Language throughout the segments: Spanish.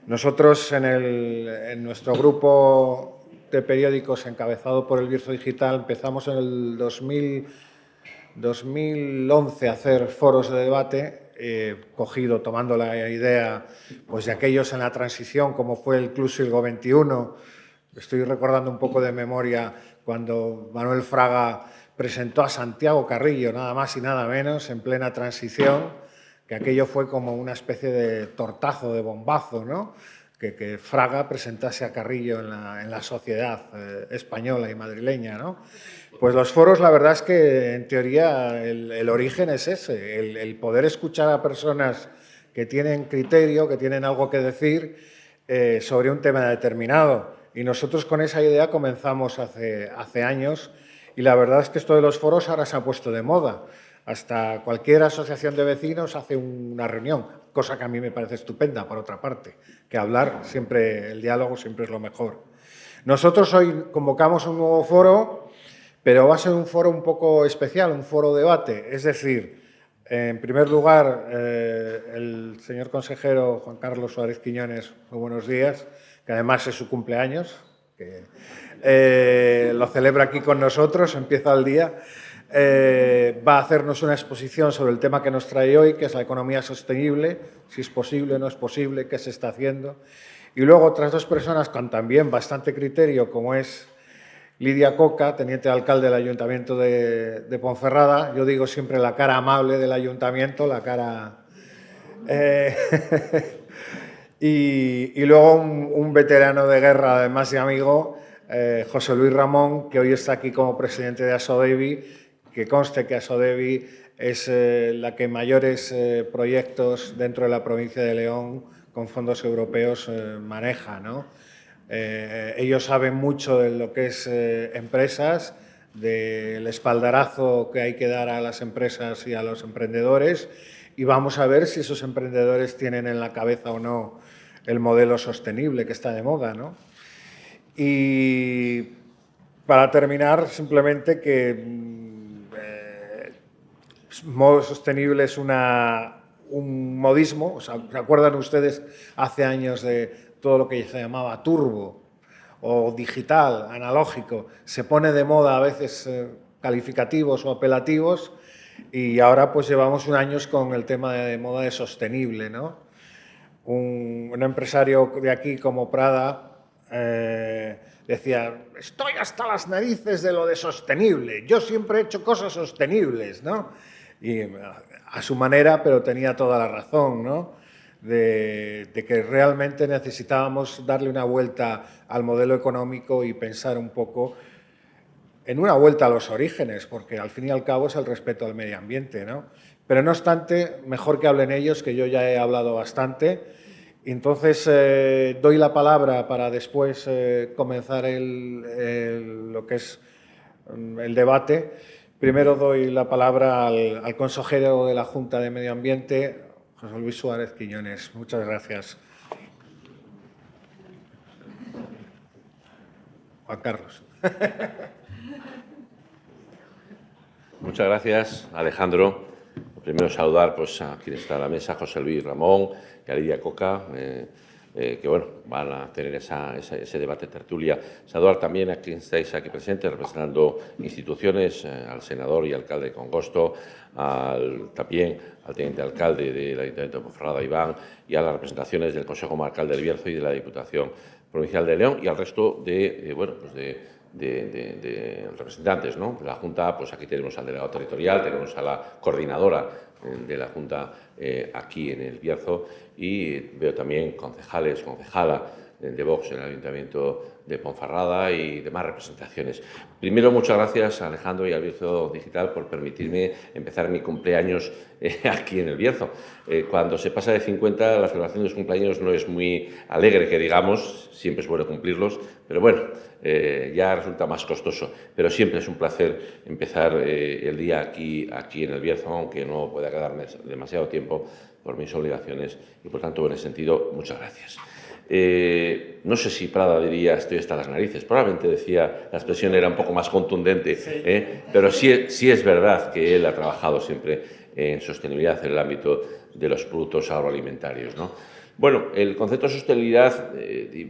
Nosotros en nuestro grupo de periódicos encabezado por El Bierzo Digital empezamos en el 2011 a hacer foros de debate, tomando la idea pues, de aquellos en la transición, como fue el Club Siglo XXI. Estoy recordando un poco de memoria cuando Manuel Fraga presentó a Santiago Carrillo, nada más y nada menos, en plena transición, que aquello fue como una especie de tortazo, de bombazo, ¿no? Que Fraga presentase a Carrillo en la sociedad española y madrileña, ¿no? Pues los foros, la verdad es que en teoría el origen es ese, el poder escuchar a personas que tienen criterio, que tienen algo que decir sobre un tema determinado. Y nosotros con esa idea comenzamos hace años y la verdad es que esto de los foros ahora se ha puesto de moda. Hasta cualquier asociación de vecinos hace una reunión, cosa que a mí me parece estupenda, por otra parte, que hablar siempre, el diálogo siempre es lo mejor. Nosotros hoy convocamos un nuevo foro, pero va a ser un foro un poco especial, un foro debate. Es decir, en primer lugar, el señor consejero Juan Carlos Suárez Quiñones, muy buenos días, que además es su cumpleaños, que lo celebra aquí con nosotros, empieza el día. Va a hacernos una exposición sobre el tema que nos trae hoy, que es la economía sostenible, si es posible o no es posible, qué se está haciendo. Y luego otras dos personas con también bastante criterio, como es Lidia Coca, teniente alcalde del Ayuntamiento de Ponferrada. Yo digo siempre la cara amable del Ayuntamiento, la cara... y luego un veterano de guerra, además de amigo, José Luis Ramón, que hoy está aquí como presidente de Asodevi, que conste que Asodevi es la que mayores proyectos dentro de la provincia de León con fondos europeos maneja, ¿no? Ellos saben mucho de lo que es empresas, del espaldarazo que hay que dar a las empresas y a los emprendedores, y vamos a ver si esos emprendedores tienen en la cabeza o no el modelo sostenible que está de moda, ¿no? Y para terminar, simplemente que modo sostenible es un modismo. O sea, ¿se acuerdan ustedes hace años de todo lo que se llamaba turbo o digital, analógico? Se pone de moda a veces calificativos o apelativos y ahora pues llevamos años con el tema de moda de sostenible, ¿no? Un empresario de aquí como Prada decía, estoy hasta las narices de lo de sostenible, yo siempre he hecho cosas sostenibles, ¿no? Y a su manera, pero tenía toda la razón, ¿no? De que realmente necesitábamos darle una vuelta al modelo económico y pensar un poco en una vuelta a los orígenes, porque al fin y al cabo es el respeto al medio ambiente, ¿no? Pero no obstante, mejor que hablen ellos, que yo ya he hablado bastante. Entonces, doy la palabra para después comenzar lo que es el debate. Primero doy la palabra al consejero de la Junta de Medio Ambiente, José Luis Suárez Quiñones. Muchas gracias. Juan Carlos. Muchas gracias, Alejandro. Primero saludar pues, a quien está a la mesa, José Luis Ramón y a Lidia Coca, que bueno, van a tener ese debate tertulia. Saludar también a quien estáis aquí presentes, representando instituciones, al senador y alcalde de Congosto, también al teniente alcalde del Ayuntamiento de Ponferrada, Iván, y a las representaciones del Consejo Comarcal del Bierzo y de la Diputación Provincial de León, y al resto de representantes, ¿no? De la Junta, pues aquí tenemos al delegado territorial, tenemos a la coordinadora de la Junta aquí en el Bierzo, y veo también concejales, concejala de Vox en el Ayuntamiento de Ponferrada y demás representaciones. Primero, muchas gracias a Alejandro y al Bierzo Digital por permitirme empezar mi cumpleaños aquí en el Bierzo. Cuando se pasa de 50, la celebración de los cumpleaños no es muy alegre, que digamos, siempre es bueno cumplirlos, pero bueno, ya resulta más costoso. Pero siempre es un placer empezar el día aquí en el Bierzo, aunque no pueda quedarme demasiado tiempo por mis obligaciones, y por tanto, en ese sentido, muchas gracias. No sé si Prada diría estoy hasta las narices, probablemente decía, la expresión era un poco más contundente, pero sí es verdad que él ha trabajado siempre en sostenibilidad en el ámbito de los productos agroalimentarios, ¿no? Bueno, el concepto de sostenibilidad,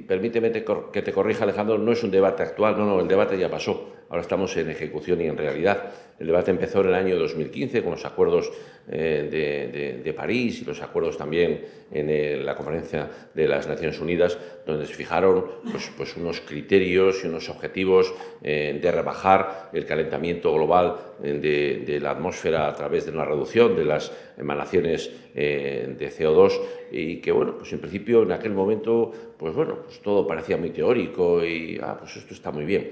permíteme que te corrija, Alejandro, no es un debate actual, no, el debate ya pasó. Ahora estamos en ejecución y en realidad. El debate empezó en el año 2015 con los acuerdos de París y los acuerdos también en la conferencia de las Naciones Unidas, donde se fijaron pues unos criterios y unos objetivos de rebajar el calentamiento global de la atmósfera a través de una reducción de las emanaciones de CO2 y que, bueno, pues en principio en aquel momento, pues todo parecía muy teórico y, pues esto está muy bien.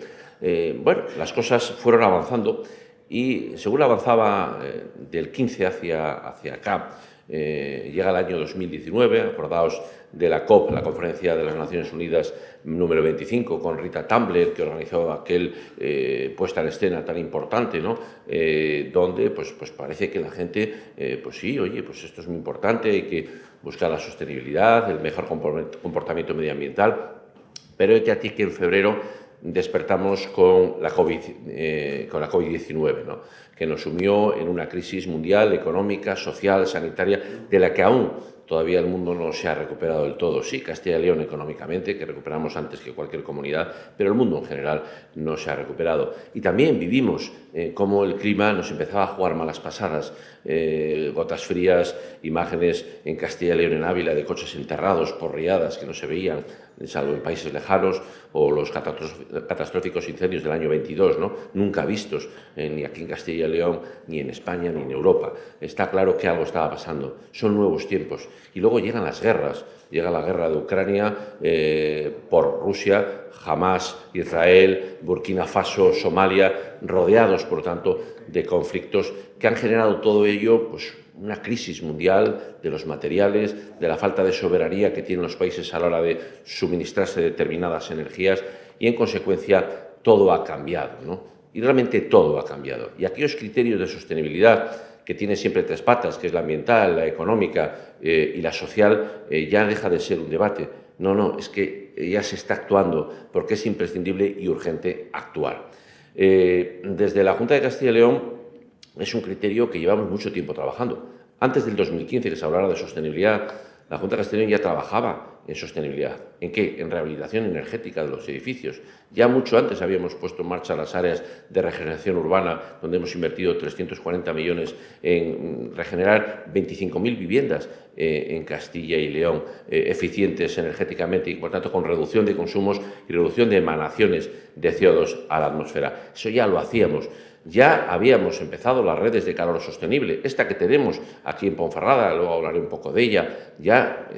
Bueno, las cosas fueron avanzando y según avanzaba del 15 hacia acá, llega el año 2019, acordaos de la COP, la Conferencia de las Naciones Unidas número 25, con Rita Tumbler, que organizó aquel puesta en escena tan importante, ¿no? Donde pues parece que la gente, pues sí, oye, pues esto es muy importante, hay que buscar la sostenibilidad, el mejor comportamiento medioambiental, pero es que a ti que en febrero despertamos con la COVID-19, ¿no? Que nos sumió en una crisis mundial, económica, social, sanitaria, de la que aún todavía el mundo no se ha recuperado del todo. Sí, Castilla y León económicamente, que recuperamos antes que cualquier comunidad, pero el mundo en general no se ha recuperado. Y también vivimos cómo el clima nos empezaba a jugar malas pasadas, gotas frías, imágenes en Castilla y León, en Ávila, de coches enterrados por riadas que no se veían, salvo en países lejanos, o los catastróficos incendios del año 22, ¿no? Nunca vistos, ni aquí en Castilla y León, ni en España, ni en Europa. Está claro que algo estaba pasando. Son nuevos tiempos. Y luego llegan las guerras. Llega la guerra de Ucrania por Rusia, Hamas, Israel, Burkina Faso, Somalia, rodeados, por tanto, de conflictos que han generado todo ello, pues, una crisis mundial de los materiales, de la falta de soberanía que tienen los países a la hora de suministrarse determinadas energías y, en consecuencia, todo ha cambiado, ¿no? Y realmente todo ha cambiado. Y aquellos criterios de sostenibilidad que tiene siempre tres patas, que es la ambiental, la económica y la social, ya deja de ser un debate. No, es que ya se está actuando porque es imprescindible y urgente actuar. Desde la Junta de Castilla y León es un criterio que llevamos mucho tiempo trabajando. Antes del 2015, que se hablara de sostenibilidad, la Junta de Castilla y León ya trabajaba en sostenibilidad. ¿En qué? En rehabilitación energética de los edificios. Ya mucho antes habíamos puesto en marcha las áreas de regeneración urbana, donde hemos invertido 340 millones en regenerar 25.000 viviendas en Castilla y León, eficientes energéticamente y, por tanto, con reducción de consumos y reducción de emanaciones de CO2 a la atmósfera. Eso ya lo hacíamos. Ya habíamos empezado las redes de calor sostenible, esta que tenemos aquí en Ponferrada, luego hablaré un poco de ella, ya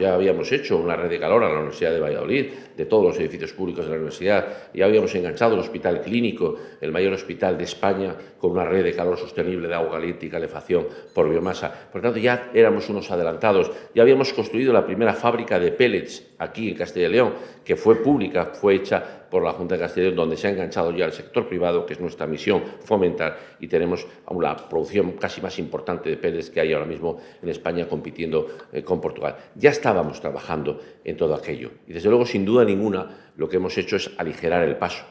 habíamos hecho una red de calor a la Universidad de Valladolid, de todos los edificios públicos de la universidad, ya habíamos enganchado el hospital clínico, el mayor hospital de España, con una red de calor sostenible de agua caliente y calefacción por biomasa. Por tanto, ya éramos unos adelantados, ya habíamos construido la primera fábrica de pellets aquí en Castilla y León, que fue pública, fue hecha por la Junta de Castilla y León, donde se ha enganchado ya el sector privado, que es nuestra misión fomentar, y tenemos la producción casi más importante de pellets que hay ahora mismo en España, compitiendo con Portugal. Ya estábamos trabajando en todo aquello y, desde luego, sin duda ninguna, lo que hemos hecho es aligerar el paso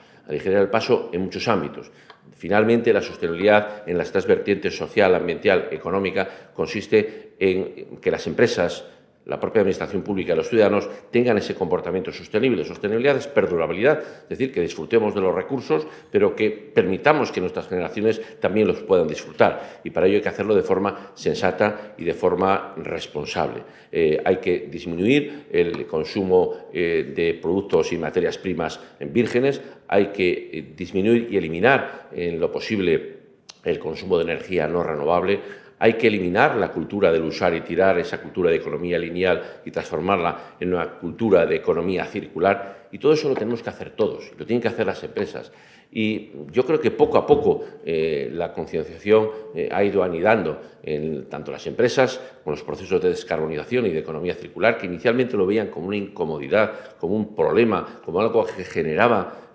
en muchos ámbitos. Finalmente, la sostenibilidad en las tres vertientes social, ambiental, económica, consiste en que las empresas, la propia administración pública y los ciudadanos tengan ese comportamiento sostenible. Sostenibilidad es perdurabilidad, es decir, que disfrutemos de los recursos, pero que permitamos que nuestras generaciones también los puedan disfrutar. Y para ello hay que hacerlo de forma sensata y de forma responsable. Hay que disminuir el consumo de productos y materias primas vírgenes, hay que disminuir y eliminar en lo posible el consumo de energía no renovable. Hay que eliminar la cultura del usar y tirar, esa cultura de economía lineal, y transformarla en una cultura de economía circular. Y todo eso lo tenemos que hacer todos, lo tienen que hacer las empresas. Y yo creo que poco a poco la concienciación ha ido anidando en tanto las empresas como los procesos de descarbonización y de economía circular, que inicialmente lo veían como una incomodidad, como un problema, como algo que generaba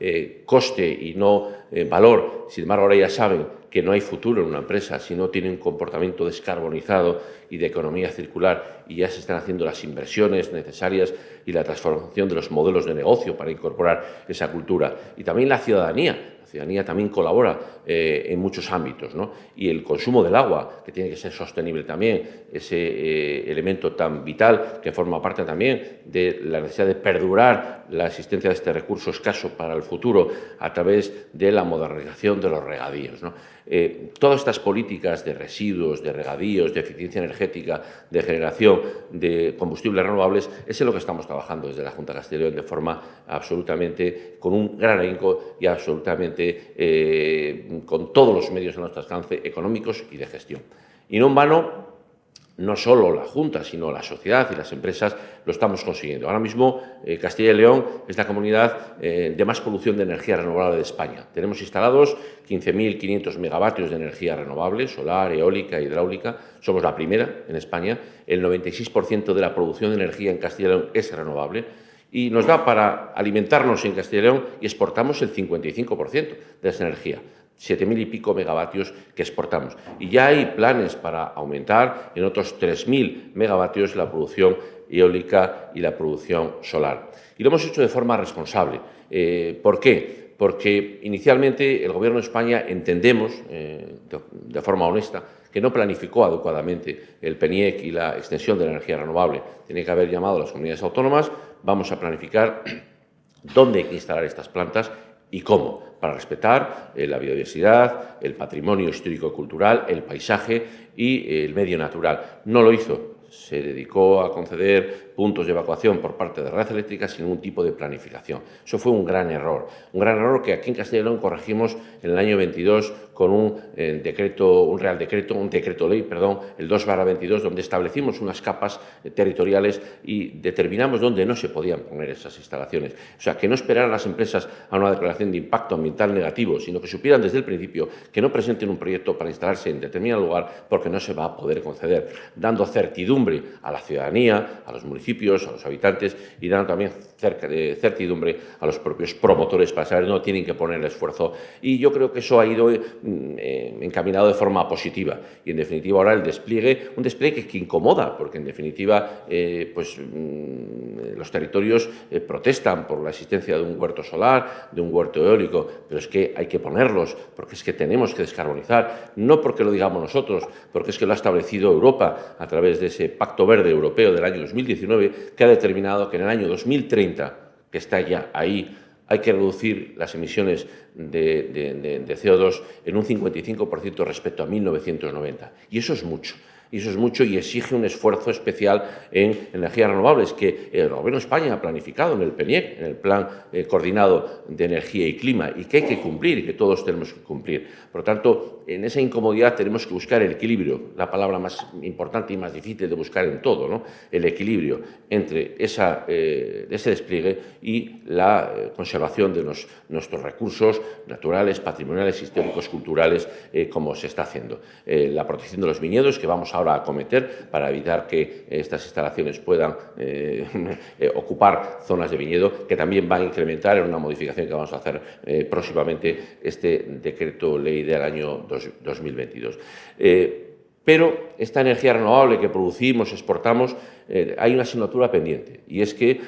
coste y no valor. Sin embargo, ahora ya saben que no hay futuro en una empresa si no tiene un comportamiento descarbonizado y de economía circular, y ya se están haciendo las inversiones necesarias y la transformación de los modelos de negocio para incorporar esa cultura. Y también la ciudadanía ciudadanía también colabora en muchos ámbitos, ¿no? Y el consumo del agua, que tiene que ser sostenible también, ese elemento tan vital que forma parte también de la necesidad de perdurar la existencia de este recurso escaso para el futuro a través de la modernización de los regadíos, ¿no? Todas estas políticas de residuos, de regadíos, de eficiencia energética, de generación de combustibles renovables, es en lo que estamos trabajando desde la Junta de Castilla y León de forma absolutamente, con un gran ahínco y absolutamente con todos los medios a nuestro alcance económicos y de gestión. Y no en vano, no solo la Junta, sino la sociedad y las empresas lo estamos consiguiendo. Ahora mismo Castilla y León es la comunidad de más producción de energía renovable de España. Tenemos instalados 15.500 megavatios de energía renovable, solar, eólica, hidráulica. Somos la primera en España. El 96% de la producción de energía en Castilla y León es renovable. Y nos da para alimentarnos en Castilla y León y exportamos el 55% de esa energía. 7.000 y pico megavatios que exportamos. Y ya hay planes para aumentar en otros 3.000 megavatios la producción eólica y la producción solar. Y lo hemos hecho de forma responsable. ¿Por qué? Porque inicialmente el Gobierno de España entendemos, de forma honesta, que no planificó adecuadamente el PNIEC y la extensión de la energía renovable. Tiene que haber llamado a las comunidades autónomas, vamos a planificar dónde hay que instalar estas plantas y cómo, para respetar la biodiversidad, el patrimonio histórico-cultural, el paisaje y el medio natural. No lo hizo. Se dedicó a conceder puntos de evacuación por parte de Red Eléctrica sin ningún tipo de planificación. Eso fue un gran error que aquí en Castilla y León corregimos en el año 22 con un decreto ley, el 2/22, donde establecimos unas capas territoriales y determinamos dónde no se podían poner esas instalaciones. O sea, que no esperaran las empresas a una declaración de impacto ambiental negativo, sino que supieran desde el principio que no presenten un proyecto para instalarse en determinado lugar porque no se va a poder conceder, dando certidumbre a la ciudadanía, a los municipios, a los habitantes y dando también certidumbre a los propios promotores para saber dónde tienen que poner el esfuerzo. Y yo creo que eso ha ido encaminado de forma positiva. Y en definitiva ahora el despliegue, un despliegue que incomoda, porque en definitiva los territorios protestan por la existencia de un huerto solar, de un huerto eólico, pero es que hay que ponerlos, porque es que tenemos que descarbonizar, no porque lo digamos nosotros, porque es que lo ha establecido Europa a través de ese Pacto Verde Europeo del año 2019, que ha determinado que en el año 2030, que está ya ahí, hay que reducir las emisiones de CO2 en un 55% respecto a 1990. Y eso es mucho. Y exige un esfuerzo especial en energías renovables que el Gobierno de España ha planificado en el PNIEC, en el Plan Coordinado de Energía y Clima, y que hay que cumplir y que todos tenemos que cumplir. Por lo tanto, en esa incomodidad tenemos que buscar el equilibrio, la palabra más importante y más difícil de buscar en todo, ¿no? El equilibrio entre ese despliegue y la conservación de nuestros recursos naturales, patrimoniales, históricos, culturales, como se está haciendo. La protección de los viñedos, que vamos ahora a acometer para evitar que estas instalaciones puedan ocupar zonas de viñedo, que también va a incrementar en una modificación que vamos a hacer próximamente este decreto ley del año 2022. Pero esta energía renovable que producimos, exportamos, hay una asignatura pendiente, y es que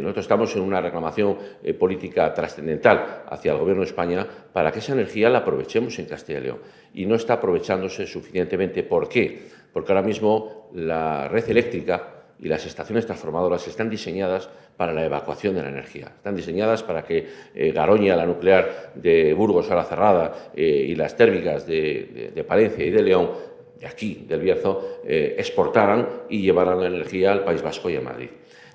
nosotros estamos en una reclamación política trascendental hacia el Gobierno de España para que esa energía la aprovechemos en Castilla y León. Y no está aprovechándose suficientemente. ¿Por qué? Porque ahora mismo la red eléctrica y las estaciones transformadoras están diseñadas para la evacuación de la energía. Están diseñadas para que Garoña, la nuclear de Burgos a la Cerrada, y las térmicas de Palencia y de León, de aquí, del Bierzo, exportaran y llevaran la energía al País Vasco y a Madrid.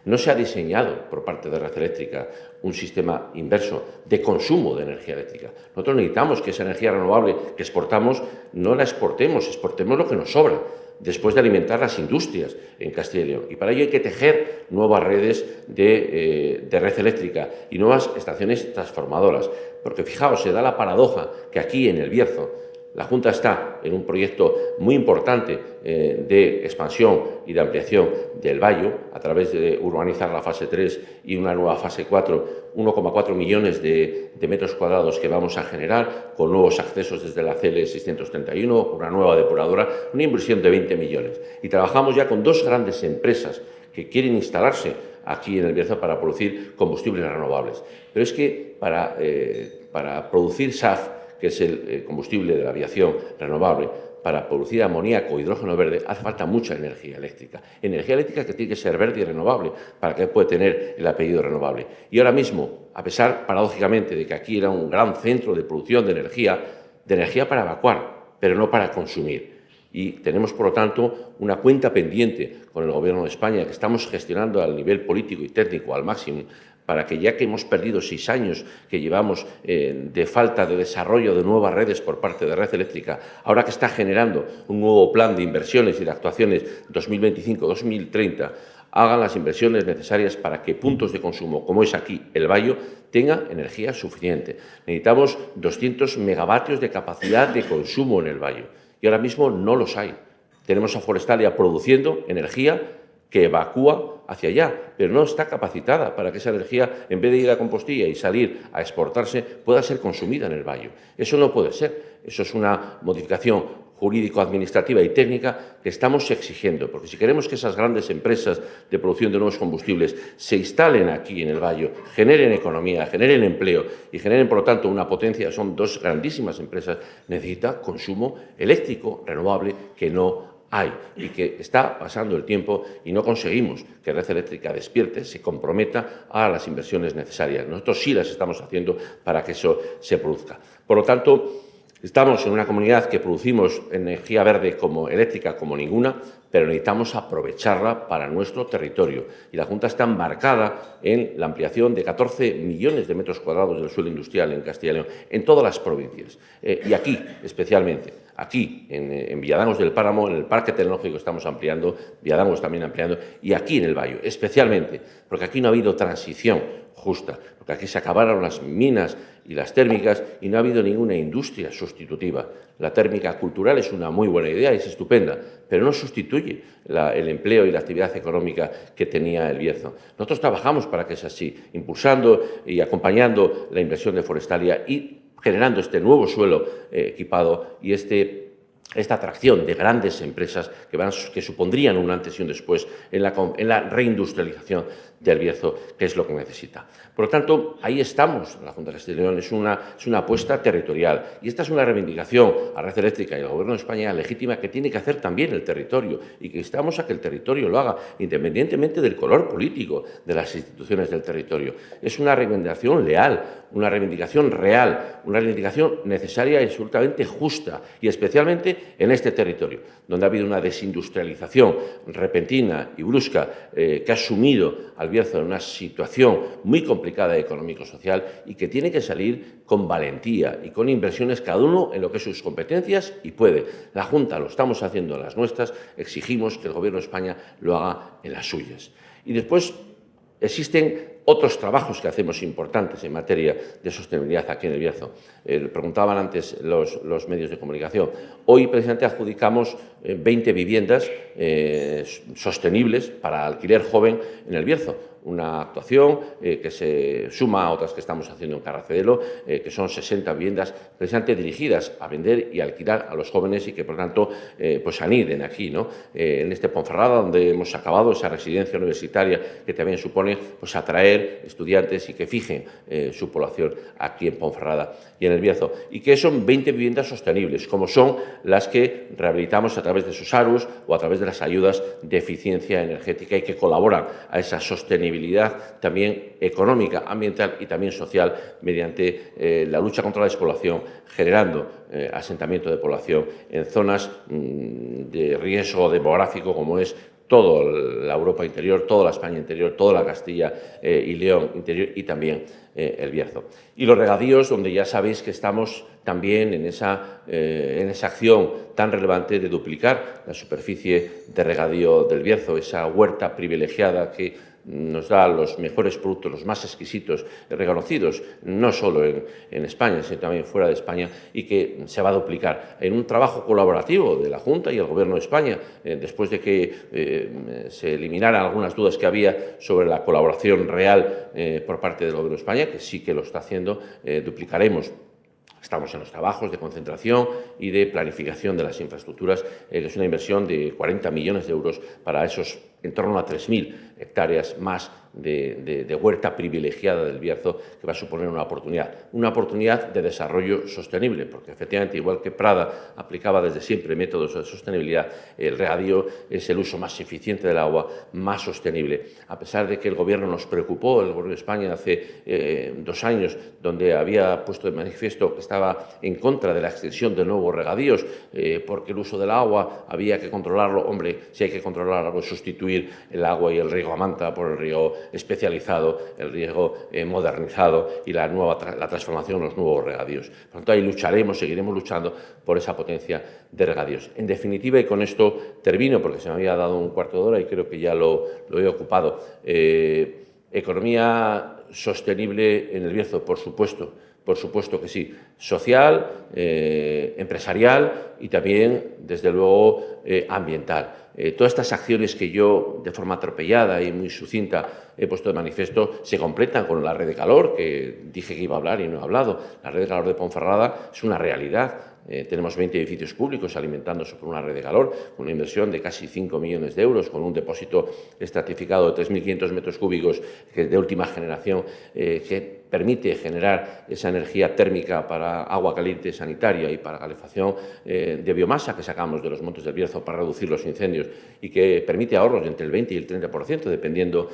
No se ha diseñado por parte de Red Eléctrica un sistema inverso de consumo de energía eléctrica. Nosotros necesitamos que esa energía renovable que exportamos no la exportemos lo que nos sobra, después de alimentar las industrias en Castilla y León. Y para ello hay que tejer nuevas redes de red eléctrica y nuevas estaciones transformadoras. Porque fijaos, se da la paradoja que aquí en el Bierzo la Junta está en un proyecto muy importante de expansión y de ampliación del Bayo a través de urbanizar la fase 3 y una nueva fase 4, 1,4 millones de metros cuadrados que vamos a generar con nuevos accesos desde la CL 631, una nueva depuradora, una inversión de 20 millones. Y trabajamos ya con dos grandes empresas que quieren instalarse aquí en el Bierzo para producir combustibles renovables. Pero es que para para producir SAF, que es el combustible de la aviación renovable, para producir amoníaco o hidrógeno verde, hace falta mucha energía eléctrica. Energía eléctrica que tiene que ser verde y renovable para que pueda tener el apellido renovable. Y ahora mismo, a pesar, paradójicamente, de que aquí era un gran centro de producción de energía para evacuar, pero no para consumir. Y tenemos, por lo tanto, una cuenta pendiente con el Gobierno de España que estamos gestionando al nivel político y técnico al máximo, para que, ya que hemos perdido 6 años que llevamos de falta de desarrollo de nuevas redes por parte de Red Eléctrica, ahora que está generando un nuevo plan de inversiones y de actuaciones 2025-2030, hagan las inversiones necesarias para que puntos de consumo, como es aquí el Bayo, tengan energía suficiente. Necesitamos 200 megavatios de capacidad de consumo en el Bayo y ahora mismo no los hay. Tenemos a Forestalia produciendo energía que evacúa hacia allá, pero no está capacitada para que esa energía, en vez de ir a Compostilla y salir a exportarse, pueda ser consumida en el Bayo. Eso no puede ser. Eso es una modificación jurídico-administrativa y técnica que estamos exigiendo, porque si queremos que esas grandes empresas de producción de nuevos combustibles se instalen aquí en el Bayo, generen economía, generen empleo y generen, por lo tanto, una potencia, son 2 grandísimas empresas, necesita consumo eléctrico renovable que no hay y que está pasando el tiempo y no conseguimos que Red Eléctrica despierte, se comprometa a las inversiones necesarias. Nosotros sí las estamos haciendo para que eso se produzca. Por lo tanto, estamos en una comunidad que producimos energía verde eléctrica como ninguna, pero necesitamos aprovecharla para nuestro territorio. Y la Junta está embarcada en la ampliación de 14 millones de metros cuadrados del suelo industrial en Castilla y León, en todas las provincias. Y aquí, especialmente, aquí en Villadangos del Páramo, en el Parque Tecnológico estamos ampliando, Villadangos también ampliando, y aquí en el Bayo, especialmente, porque aquí no ha habido transición justa, porque aquí se acabaron las minas y las térmicas y no ha habido ninguna industria sustitutiva. La térmica cultural es una muy buena idea, es estupenda, pero no sustituye el empleo y la actividad económica que tenía el Bierzo. Nosotros trabajamos para que sea así, impulsando y acompañando la inversión de Forestalia y generando este nuevo suelo equipado y esta atracción de grandes empresas que supondrían un antes y un después en la reindustrialización del Bierzo, que es lo que necesita. Por lo tanto, ahí estamos, la Junta de Castilla y León, es una apuesta territorial y esta es una reivindicación a Red Eléctrica y al Gobierno de España legítima que tiene que hacer también el territorio y que instamos a que el territorio lo haga, independientemente del color político de las instituciones del territorio. Es una reivindicación leal, una reivindicación real, una reivindicación necesaria y absolutamente justa, y especialmente en este territorio, donde ha habido una desindustrialización repentina y brusca que ha sumido al Bierzo en una situación muy complicada económico-social y que tiene que salir con valentía y con inversiones, cada uno en lo que es sus competencias y puede. La Junta lo estamos haciendo en las nuestras, exigimos que el Gobierno de España lo haga en las suyas. Y después existen otros trabajos que hacemos importantes en materia de sostenibilidad aquí en el Bierzo. Preguntaban antes los medios de comunicación. Hoy, precisamente, adjudicamos 20 viviendas sostenibles para alquiler joven en el Bierzo. Una actuación que se suma a otras que estamos haciendo en Carracedelo, que son 60 viviendas precisamente dirigidas a vender y alquilar a los jóvenes y que, por tanto, pues aniden aquí, ¿no? En este Ponferrada, donde hemos acabado esa residencia universitaria que también supone pues atraer estudiantes y que fijen su población aquí en Ponferrada y en el Bierzo. Y que son 20 viviendas sostenibles, como son las que rehabilitamos a través de SOSARUS o a través de las ayudas de eficiencia energética y que colaboran a esa sostenibilidad también económica, ambiental y también social mediante la lucha contra la despoblación, generando asentamiento de población en zonas de riesgo demográfico como es toda la Europa interior, toda la España interior, toda la Castilla y León interior y también el Bierzo. Y los regadíos, donde ya sabéis que estamos también en esa acción tan relevante de duplicar la superficie de regadío del Bierzo, esa huerta privilegiada que nos da los mejores productos, los más exquisitos, reconocidos, no solo en España, sino también fuera de España, y que se va a duplicar en un trabajo colaborativo de la Junta y el Gobierno de España, después de que se eliminaran algunas dudas que había sobre la colaboración real por parte del Gobierno de España, que sí que lo está haciendo, duplicaremos. Estamos en los trabajos de concentración y de planificación de las infraestructuras, que es una inversión de 40 millones de euros para esos en torno a 3.000 hectáreas más de huerta privilegiada del Bierzo, que va a suponer una oportunidad de desarrollo sostenible, porque efectivamente, igual que Prada aplicaba desde siempre métodos de sostenibilidad, el regadío es el uso más eficiente del agua, más sostenible. A pesar de que el Gobierno nos preocupó, el Gobierno de España hace 2 años, donde había puesto de manifiesto que estaba en contra de la extensión de nuevos regadíos, porque el uso del agua había que controlarlo. Hombre, si hay que controlarlo, sustituir el agua y el riego a manta por el riego especializado, el riego modernizado y la transformación, los nuevos regadíos. Por lo tanto, ahí lucharemos, seguiremos luchando por esa potencia de regadíos. En definitiva, y con esto termino, porque se me había dado un cuarto de hora y creo que ya lo he ocupado, economía sostenible en el Bierzo, por supuesto que sí, social, empresarial y también, desde luego, ambiental. Todas estas acciones que yo, de forma atropellada y muy sucinta, he puesto de manifiesto, se completan con la red de calor, que dije que iba a hablar y no he hablado. La red de calor de Ponferrada es una realidad. Tenemos 20 edificios públicos alimentándose por una red de calor, con una inversión de casi 5 millones de euros, con un depósito estratificado de 3.500 metros cúbicos de última generación, que permite generar esa energía térmica para agua caliente sanitaria y para calefacción de biomasa que sacamos de los montes del Bierzo para reducir los incendios, y que permite ahorros de entre el 20 y el 30%, dependiendo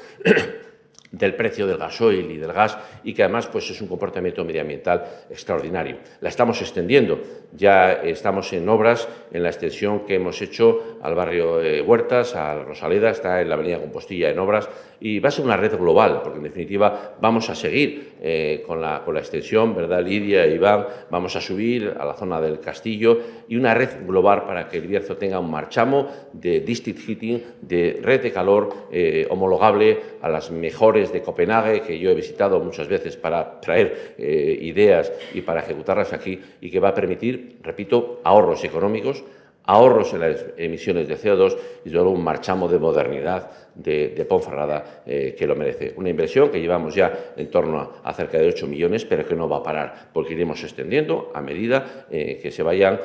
del precio del gasoil y del gas, y que además pues, es un comportamiento medioambiental extraordinario. La estamos extendiendo, ya estamos en obras en la extensión que hemos hecho al barrio Huertas, a Rosaleda, está en la avenida Compostilla en obras, y va a ser una red global, porque en definitiva vamos a seguir con la extensión, ¿verdad, Lidia e Iván? Vamos a subir a la zona del Castillo, y una red global para que el Bierzo tenga un marchamo de district heating, de red de calor homologable a las mejores de Copenhague, que yo he visitado muchas veces para traer ideas y para ejecutarlas aquí, y que va a permitir, repito, ahorros económicos, ahorros en las emisiones de CO2 y luego un marchamo de modernidad de Ponferrada que lo merece. Una inversión que llevamos ya en torno a cerca de 8 millones, pero que no va a parar, porque iremos extendiendo a medida que se vayan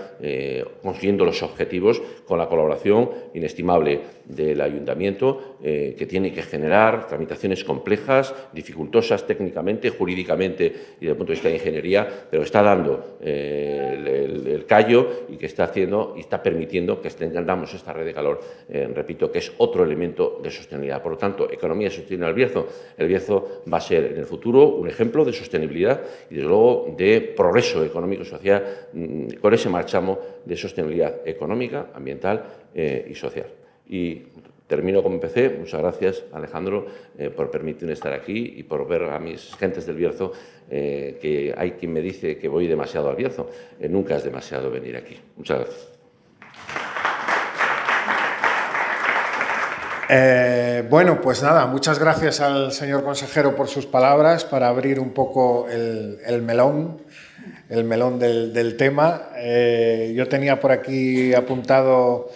consiguiendo los objetivos, con la colaboración inestimable del Ayuntamiento, que tiene que generar tramitaciones complejas, dificultosas técnicamente, jurídicamente y desde el punto de vista de ingeniería, pero está dando el callo, y que está haciendo y está permitiendo que extendamos esta red de calor, repito, que es otro elemento de sostenibilidad. Por lo tanto, economía sostenible al Bierzo. El Bierzo va a ser en el futuro un ejemplo de sostenibilidad y, desde luego, de progreso económico y social, con ese marchamo de sostenibilidad económica, ambiental y social. Y termino como empecé. Muchas gracias, Alejandro, por permitirme estar aquí y por ver a mis gentes del Bierzo, que hay quien me dice que voy demasiado al Bierzo. Nunca es demasiado venir aquí. Muchas gracias. Bueno, pues nada, muchas gracias al señor consejero por sus palabras, para abrir un poco el melón del tema. Yo tenía por aquí apuntado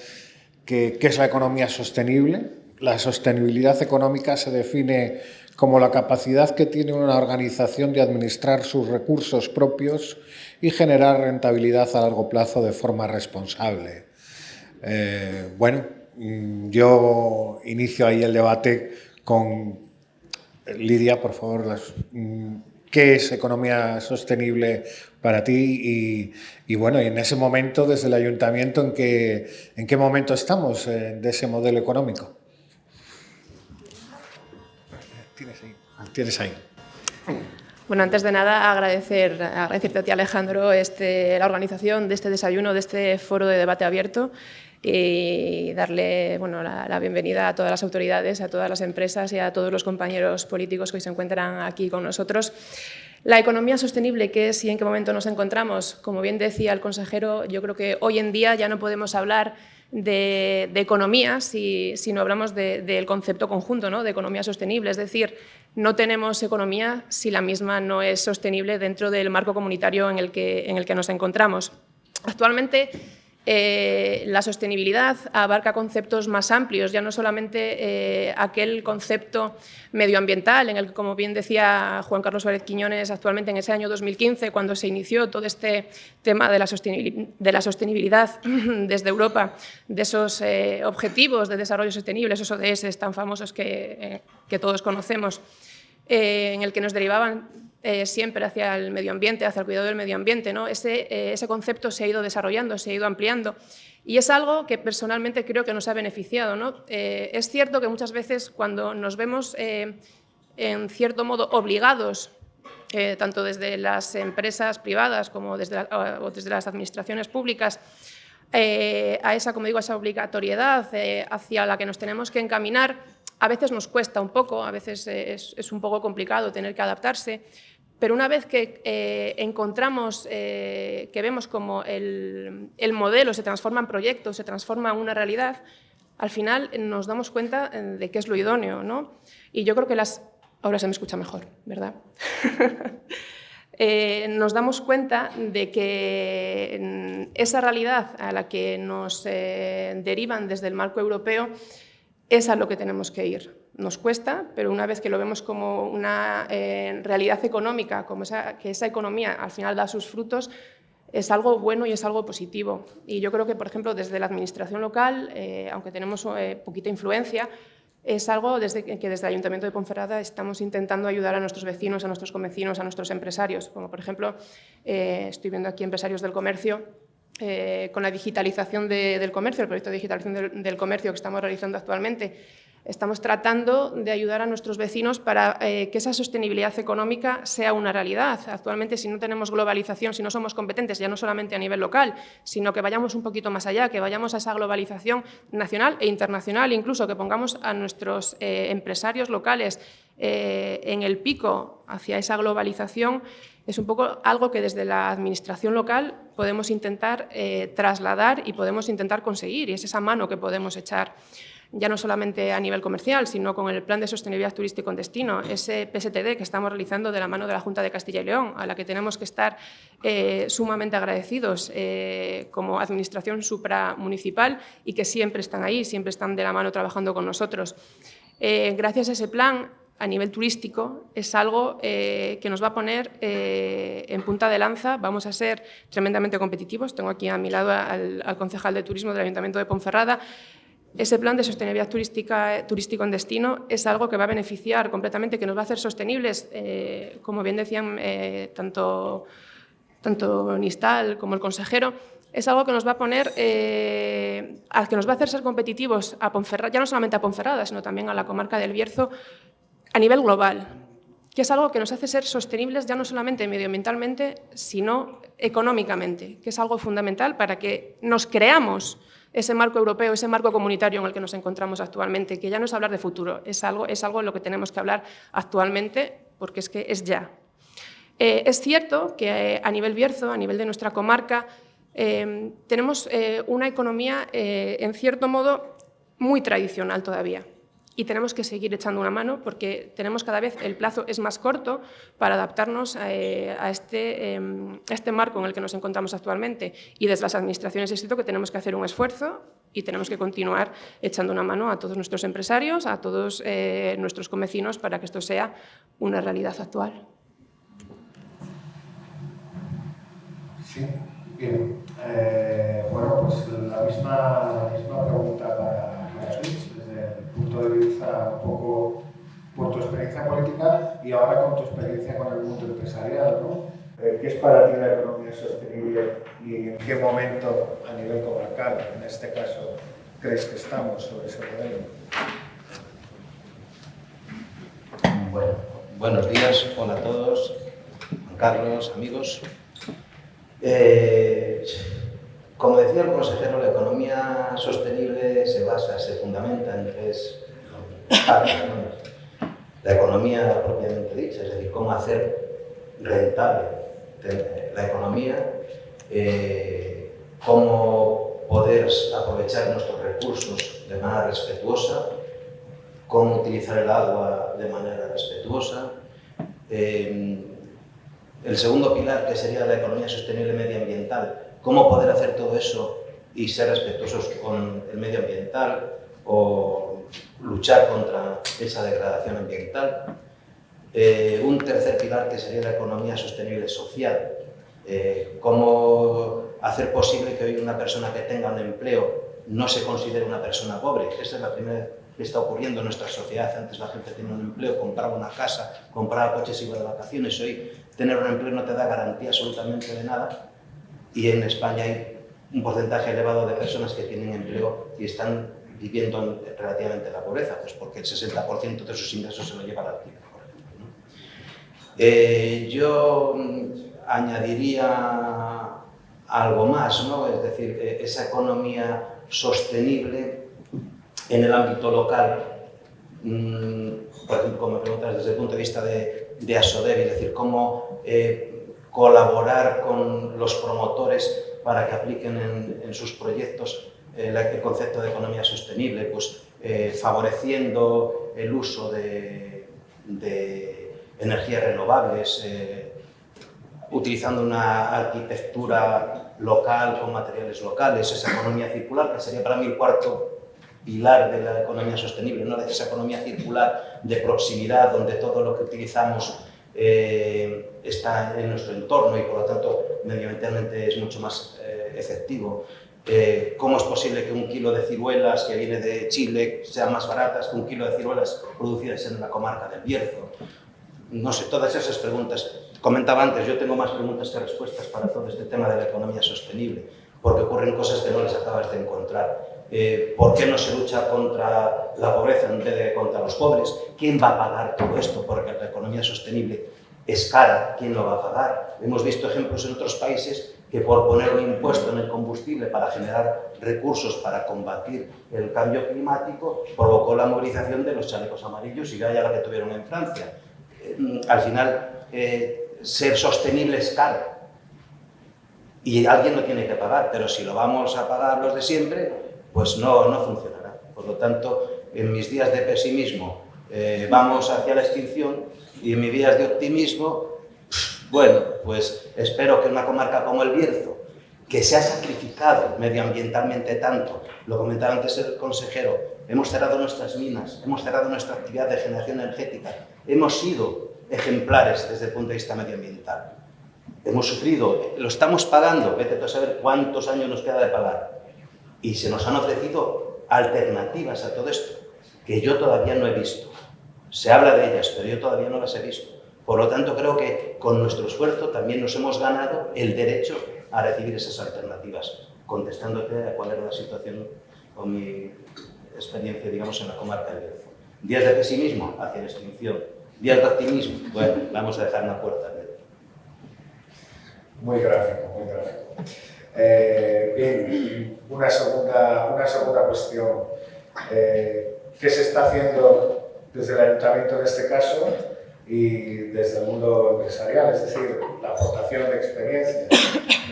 qué es la economía sostenible. La sostenibilidad económica se define como la capacidad que tiene una organización de administrar sus recursos propios y generar rentabilidad a largo plazo de forma responsable. Bueno, yo inicio ahí el debate con Lidia, por favor. ¿Qué es economía sostenible para ti? Y bueno, y en ese momento, desde el Ayuntamiento, ¿en qué momento estamos de ese modelo económico? Tienes ahí. Bueno, antes de nada, agradecerte a ti, Alejandro, la organización de este desayuno, de este foro de debate abierto, y darle la bienvenida a todas las autoridades, a todas las empresas y a todos los compañeros políticos que hoy se encuentran aquí con nosotros. La economía sostenible, ¿qué es y en qué momento nos encontramos? Como bien decía el consejero, yo creo que hoy en día ya no podemos hablar de economía si no hablamos del concepto conjunto, ¿no?, de economía sostenible. Es decir, no tenemos economía si la misma no es sostenible dentro del marco comunitario en el que nos encontramos. Actualmente, La sostenibilidad abarca conceptos más amplios, ya no solamente aquel concepto medioambiental, en el que, como bien decía Juan Carlos Suárez Quiñones, actualmente en ese año 2015, cuando se inició todo este tema de la sostenibilidad desde Europa, de esos objetivos de desarrollo sostenible, esos ODS tan famosos que todos conocemos, en el que nos derivaban siempre hacia el medio ambiente, hacia el cuidado del medio ambiente, ¿no? Ese concepto se ha ido desarrollando, se ha ido ampliando y es algo que personalmente creo que nos ha beneficiado, ¿no? Es cierto que muchas veces cuando nos vemos en cierto modo obligados, tanto desde las empresas privadas como desde las administraciones públicas, a esa, como digo, esa obligatoriedad hacia la que nos tenemos que encaminar, a veces nos cuesta un poco, a veces es un poco complicado tener que adaptarse, pero una vez que encontramos, que vemos como el modelo se transforma en proyecto, se transforma en una realidad, al final nos damos cuenta de qué es lo idóneo, ¿no? Y yo creo que ahora se me escucha mejor, ¿verdad? Nos damos cuenta de que esa realidad a la que nos derivan desde el marco europeo es a lo que tenemos que ir. Nos cuesta, pero una vez que lo vemos como una realidad económica, como que esa economía al final da sus frutos, es algo bueno y es algo positivo. Y yo creo que, por ejemplo, desde la administración local, aunque tenemos poquita influencia, es algo que desde el Ayuntamiento de Ponferrada estamos intentando ayudar a nuestros vecinos, a nuestros convecinos, a nuestros empresarios. Como, por ejemplo, estoy viendo aquí empresarios del comercio, con la digitalización del comercio, el proyecto de digitalización del comercio que estamos realizando actualmente. Estamos tratando de ayudar a nuestros vecinos para que esa sostenibilidad económica sea una realidad. Actualmente, si no tenemos globalización, si no somos competentes, ya no solamente a nivel local, sino que vayamos un poquito más allá, que vayamos a esa globalización nacional e internacional, incluso que pongamos a nuestros empresarios locales en el pico hacia esa globalización, es un poco algo que desde la administración local podemos intentar trasladar y podemos intentar conseguir, y es esa mano que podemos echar, ya no solamente a nivel comercial, sino con el Plan de Sostenibilidad Turístico en Destino, ese PSTD que estamos realizando de la mano de la Junta de Castilla y León, a la que tenemos que estar sumamente agradecidos como administración supramunicipal y que siempre están ahí, siempre están de la mano trabajando con nosotros. Gracias a ese plan, a nivel turístico, es algo que nos va a poner en punta de lanza. Vamos a ser tremendamente competitivos. Tengo aquí a mi lado al concejal de Turismo del Ayuntamiento de Ponferrada. Ese plan de sostenibilidad turístico en destino es algo que va a beneficiar completamente, que nos va a hacer sostenibles, como bien decían tanto Nistal como el consejero. Es algo que nos va a poner, que nos va a hacer ser competitivos a Ponferrada, ya no solamente a Ponferrada, sino también a la comarca del Bierzo, a nivel global, que es algo que nos hace ser sostenibles ya no solamente medioambientalmente, sino económicamente, que es algo fundamental para que nos creamos ese marco europeo, ese marco comunitario en el que nos encontramos actualmente, que ya no es hablar de futuro, es algo en lo que tenemos que hablar actualmente, porque es que es ya. Es cierto que a nivel Bierzo, a nivel de nuestra comarca, tenemos una economía, en cierto modo, muy tradicional todavía. Y tenemos que seguir echando una mano porque tenemos cada vez, el plazo es más corto para adaptarnos a este marco en el que nos encontramos actualmente. Y desde las administraciones es cierto que tenemos que hacer un esfuerzo y tenemos que continuar echando una mano a todos nuestros empresarios, a todos nuestros convecinos para que esto sea una realidad actual. Sí, bien. Bueno, pues la misma pregunta para Luis, desde el punto de vista un poco por tu experiencia política y ahora con tu experiencia con el mundo empresarial, ¿no? ¿Qué es para ti la economía sostenible y en qué momento a nivel comarcal, en este caso, crees que estamos sobre ese modelo? Bueno, buenos días, hola a todos, Juan Carlos, amigos. Como decía el consejero, la economía sostenible se fundamenta en tres áreas. La economía propiamente dicha, es decir, cómo hacer rentable la economía, cómo poder aprovechar nuestros recursos de manera respetuosa, cómo utilizar el agua de manera respetuosa. El segundo pilar, que sería la economía sostenible medioambiental, cómo poder hacer todo eso y ser respetuosos con el medio ambiental o luchar contra esa degradación ambiental. Un tercer pilar que sería la economía sostenible social. Cómo hacer posible que hoy una persona que tenga un empleo no se considere una persona pobre. Esta es la primera que está ocurriendo en nuestra sociedad. Antes la gente tenía un empleo, compraba una casa, compraba coches y iba de vacaciones. Hoy tener un empleo no te da garantía absolutamente de nada. Y en España hay un porcentaje elevado de personas que tienen empleo y están viviendo relativamente la pobreza, pues porque el 60% de sus ingresos se lo lleva al alquiler, por ejemplo, ¿no? Yo añadiría algo más, ¿no? Es decir, esa economía sostenible en el ámbito local, por ejemplo, como me preguntas desde el punto de vista de ASODEV, es decir, cómo colaborar con los promotores para que apliquen en sus proyectos el concepto de economía sostenible, pues favoreciendo el uso de energías renovables, utilizando una arquitectura local con materiales locales, esa economía circular, que sería para mí el cuarto pilar de la economía sostenible, ¿no? Esa economía circular de proximidad, donde todo lo que utilizamos está en nuestro entorno y por lo tanto medioambientalmente es mucho más efectivo. ¿Cómo es posible que un kilo de ciruelas que viene de Chile sean más baratas que un kilo de ciruelas producidas en la comarca del Bierzo? No sé, todas esas preguntas. Comentaba antes, yo tengo más preguntas que respuestas para todo este tema de la economía sostenible, porque ocurren cosas que no les acabas de encontrar. ¿Por qué no se lucha contra la pobreza en vez de contra los pobres? ¿Quién va a pagar todo esto? Porque la economía sostenible es cara. ¿Quién lo va a pagar? Hemos visto ejemplos en otros países que por poner un impuesto en el combustible para generar recursos para combatir el cambio climático provocó la movilización de los chalecos amarillos y vaya la que tuvieron en Francia. Al final, ser sostenible es caro y alguien lo tiene que pagar, pero si lo vamos a pagar los de siempre, pues no funcionará. Por lo tanto, en mis días de pesimismo vamos hacia la extinción y en mis días de optimismo, bueno, pues espero que una comarca como el Bierzo, que se ha sacrificado medioambientalmente tanto, lo comentaba antes el consejero, hemos cerrado nuestras minas, hemos cerrado nuestra actividad de generación energética, hemos sido ejemplares desde el punto de vista medioambiental. Hemos sufrido, lo estamos pagando, vete tú a saber cuántos años nos queda de pagar. Y se nos han ofrecido alternativas a todo esto, que yo todavía no he visto. Se habla de ellas, pero yo todavía no las he visto. Por lo tanto, creo que con nuestro esfuerzo también nos hemos ganado el derecho a recibir esas alternativas, contestándote a cuál era la situación o mi experiencia, digamos, en la comarca del Bierzo. Días de pesimismo hacia la extinción, días de optimismo, bueno, vamos a dejar una puerta abierta. Muy gráfico, muy gráfico. Bien, una segunda cuestión. ¿Qué se está haciendo desde el Ayuntamiento en este caso y desde el mundo empresarial? Es decir, la aportación de experiencia.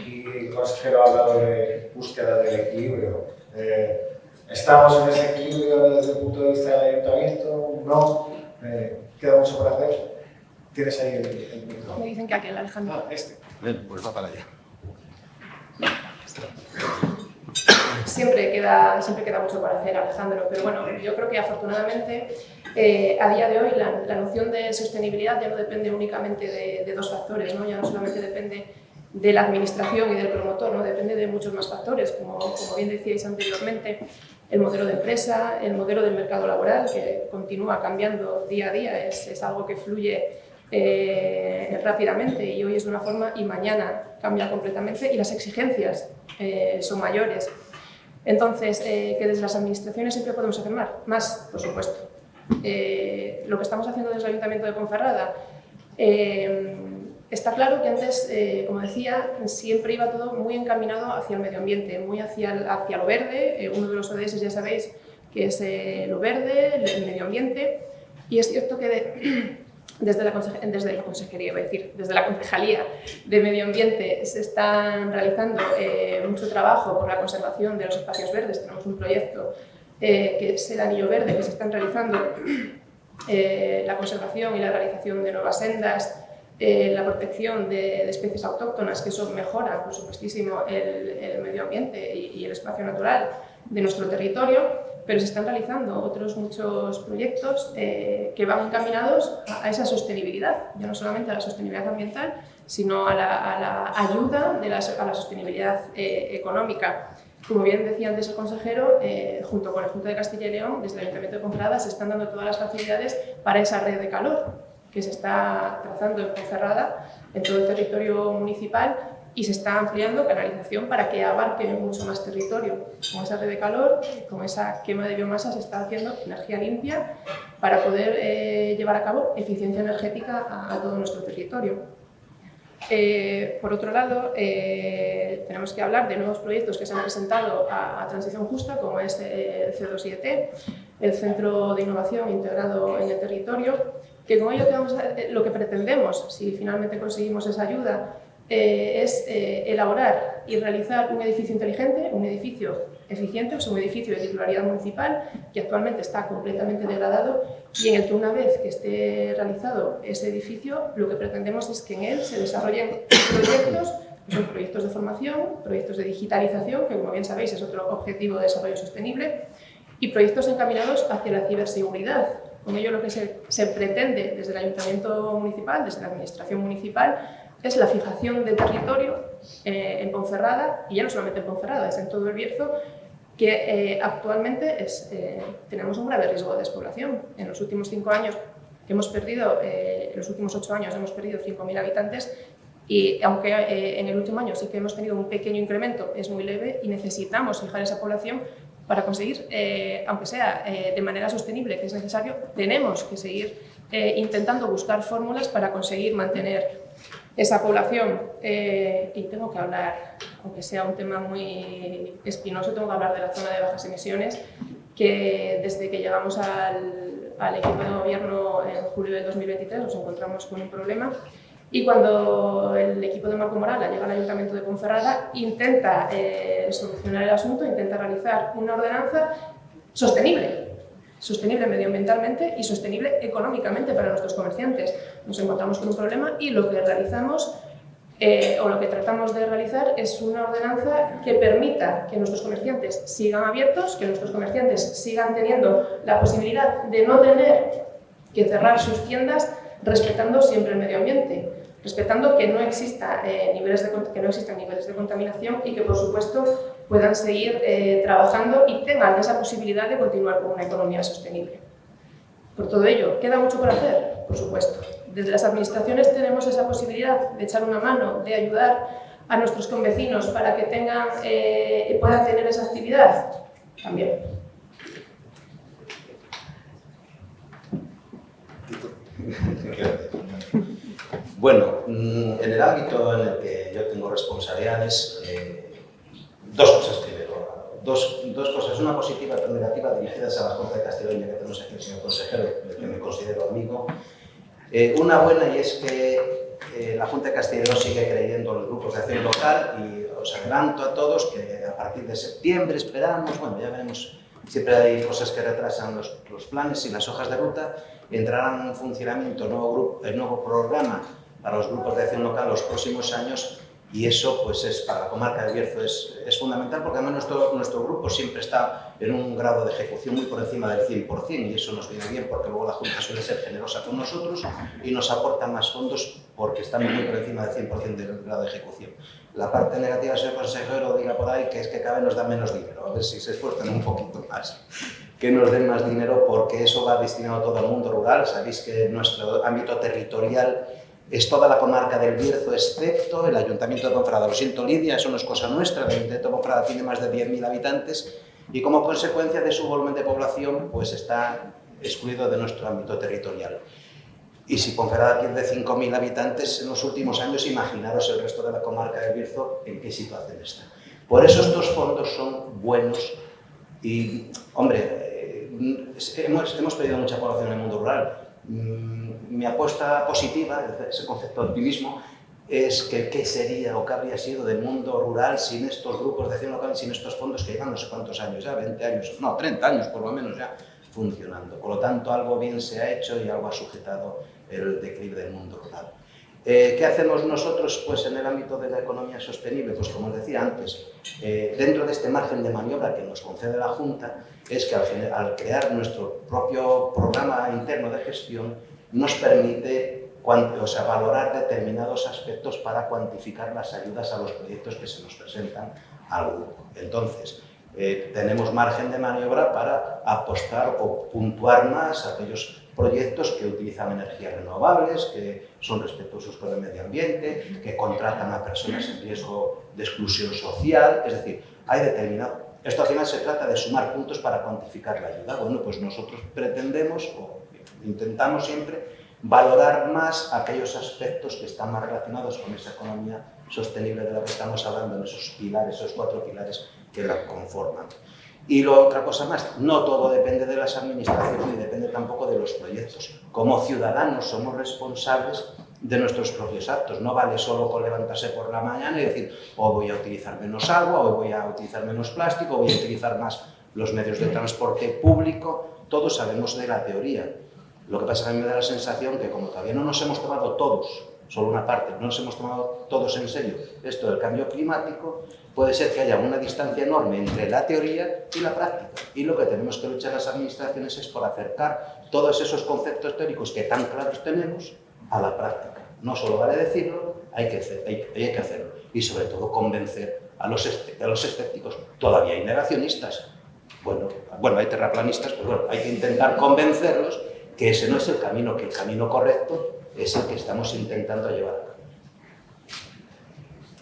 Y el consejero ha hablado de búsqueda del equilibrio. ¿Estamos en ese equilibrio desde el punto de vista del Ayuntamiento? ¿No? ¿Queda mucho por hacer? ¿Tienes ahí el micro? Me dicen que aquel, Alejandro. Ah, este. Bien, pues va para allá. Siempre queda mucho por hacer, Alejandro, pero bueno, yo creo que afortunadamente a día de hoy la noción de sostenibilidad ya no depende únicamente de dos factores, ¿no? Ya no solamente depende de la administración y del promotor, ¿no? Depende de muchos más factores, como bien decíais anteriormente, el modelo de empresa, el modelo del mercado laboral, que continúa cambiando día a día, es algo que fluye rápidamente y hoy es de una forma y mañana cambia completamente y las exigencias son mayores. Entonces, que desde las administraciones siempre podemos hacer más, por supuesto. Lo que estamos haciendo desde el Ayuntamiento de Ponferrada, está claro que antes, como decía, siempre iba todo muy encaminado hacia el medio ambiente, muy hacia lo verde. Uno de los ODS ya sabéis que es lo verde, el medio ambiente, y es cierto que desde la Consejería, iba a decir, desde la Concejalía de Medio Ambiente se están realizando mucho trabajo por la conservación de los espacios verdes. Tenemos un proyecto que es el Anillo Verde, que se están realizando la conservación y la realización de nuevas sendas la protección de especies autóctonas, que eso mejora, por supuestísimo, el medio ambiente y el espacio natural de nuestro territorio, pero se están realizando otros muchos proyectos que van encaminados a esa sostenibilidad, ya no solamente a la sostenibilidad ambiental, sino a la ayuda a la sostenibilidad económica. Como bien decía antes el consejero, junto con la Junta de Castilla y León, desde el Ayuntamiento de Ponferrada se están dando todas las facilidades para esa red de calor que se está trazando en Ponferrada, en todo el territorio municipal, y se está ampliando canalización para que abarque mucho más territorio. Con esa red de calor, con esa quema de biomasa, se está haciendo energía limpia para poder llevar a cabo eficiencia energética a todo nuestro territorio. Por otro lado, tenemos que hablar de nuevos proyectos que se han presentado a Transición Justa, como es el C2IET, el Centro de Innovación Integrado en el Territorio, que con ello lo que pretendemos, si finalmente conseguimos esa ayuda, es elaborar y realizar un edificio inteligente, un edificio eficiente, o sea, un edificio de titularidad municipal que actualmente está completamente degradado y en el que una vez que esté realizado ese edificio, lo que pretendemos es que en él se desarrollen proyectos, que son proyectos de formación, proyectos de digitalización, que como bien sabéis es otro objetivo de desarrollo sostenible, y proyectos encaminados hacia la ciberseguridad. Con ello lo que se pretende desde el Ayuntamiento Municipal, desde la Administración Municipal, es la fijación de territorio en Ponferrada, y ya no solamente en Ponferrada, es en todo el Bierzo, que actualmente tenemos un grave riesgo de despoblación. En los últimos 5 años hemos perdido, en los últimos 8 años hemos perdido 5.000 habitantes, y aunque en el último año sí que hemos tenido un pequeño incremento, es muy leve y necesitamos fijar esa población para conseguir, aunque sea de manera sostenible, que es necesario, tenemos que seguir intentando buscar fórmulas para conseguir mantener esa población. Y tengo que hablar, aunque sea un tema muy espinoso, tengo que hablar de la zona de bajas emisiones, que desde que llegamos al equipo de gobierno en julio de 2023 nos encontramos con un problema. Y cuando el equipo de Marco Morala llega al Ayuntamiento de Ponferrada, intenta solucionar el asunto, intenta realizar una ordenanza sostenible medioambientalmente y sostenible económicamente para nuestros comerciantes. Nos encontramos con un problema y lo que realizamos, o lo que tratamos de realizar, es una ordenanza que permita que nuestros comerciantes sigan abiertos, que nuestros comerciantes sigan teniendo la posibilidad de no tener que cerrar sus tiendas, respetando siempre el medio ambiente, respetando que no existan niveles de contaminación y que, por supuesto, puedan seguir trabajando y tengan esa posibilidad de continuar con una economía sostenible. Por todo ello, ¿queda mucho por hacer? Por supuesto. Desde las administraciones tenemos esa posibilidad de echar una mano, de ayudar a nuestros convecinos para que puedan tener esa actividad. También. Bueno, en el ámbito en el que yo tengo responsabilidades, dos cosas primero. Dos cosas, una positiva y otra negativa, dirigidas a la Junta de Castilla y León, que tenemos aquí el señor consejero, del que me considero amigo. Una buena, y es que la Junta de Castilla y León sigue creyendo en los grupos de acción local, y os adelanto a todos que a partir de septiembre esperamos, bueno, ya veremos, siempre hay cosas que retrasan los planes y las hojas de ruta, entrarán en funcionamiento el nuevo programa para los grupos de acción local los próximos años, y eso pues es para la comarca del Bierzo es fundamental, porque además nuestro grupo siempre está en un grado de ejecución muy por encima del 100%, y eso nos viene bien porque luego la Junta suele ser generosa con nosotros y nos aporta más fondos porque estamos muy por encima del 100% del grado de ejecución. La parte negativa, señor consejero, diga por ahí que es que cada vez nos da menos dinero, a ver si se esfuerzan un poquito más, que nos den más dinero, porque eso va destinado a todo el mundo rural. Sabéis que nuestro ámbito territorial es toda la comarca del Bierzo, excepto el Ayuntamiento de Ponferrada. Lo siento, Lidia, eso no es cosa nuestra. El Ayuntamiento de Ponferrada tiene más de 10.000 habitantes y como consecuencia de su volumen de población pues está excluido de nuestro ámbito territorial. Y si Ponferrada pierde 5.000 habitantes en los últimos años, imaginaros el resto de la comarca del Bierzo en qué situación está. Por eso estos fondos son buenos y, hombre, hemos perdido mucha población en el mundo rural. Mi apuesta positiva, ese concepto de optimismo, es que qué sería o qué habría sido del mundo rural sin estos grupos de acción local, sin estos fondos que llevan no sé cuántos años ya, 20 años, no, 30 años por lo menos ya funcionando. Por lo tanto, algo bien se ha hecho y algo ha sujetado el declive del mundo rural. ¿Qué hacemos nosotros pues, en el ámbito de la economía sostenible? Pues como os decía antes, dentro de este margen de maniobra que nos concede la Junta, es que al crear nuestro propio programa interno de gestión nos permite valorar determinados aspectos para cuantificar las ayudas a los proyectos que se nos presentan al grupo. Entonces, tenemos margen de maniobra para apostar o puntuar más aquellos proyectos que utilizan energías renovables, que son respetuosos con el medio ambiente, que contratan a personas en riesgo de exclusión social, es decir, hay determinado... Esto al final se trata de sumar puntos para cuantificar la ayuda. Bueno, pues nosotros pretendemos o intentamos siempre valorar más aquellos aspectos que están más relacionados con esa economía sostenible de la que estamos hablando, en esos pilares, esos 4 pilares que la conforman. Y otra cosa más, no todo depende de las administraciones ni depende tampoco de los proyectos. Como ciudadanos somos responsables de nuestros propios actos. No vale solo con levantarse por la mañana y decir hoy voy a utilizar menos agua, hoy voy a utilizar menos plástico, voy a utilizar más los medios de transporte público. Todos sabemos de la teoría. Lo que pasa es que a mí me da la sensación que como todavía no nos hemos tomado todos, solo una parte, no nos hemos tomado todos en serio esto del cambio climático, puede ser que haya una distancia enorme entre la teoría y la práctica. Y lo que tenemos que luchar las administraciones es por acercar todos esos conceptos teóricos que tan claros tenemos a la práctica. No solo vale decirlo, hay que hacerlo. Y sobre todo convencer a los escépticos. Todavía hay negacionistas. Bueno, hay terraplanistas, pues bueno, hay que intentar convencerlos que ese no es el camino, que el camino correcto es el que estamos intentando llevar a cabo.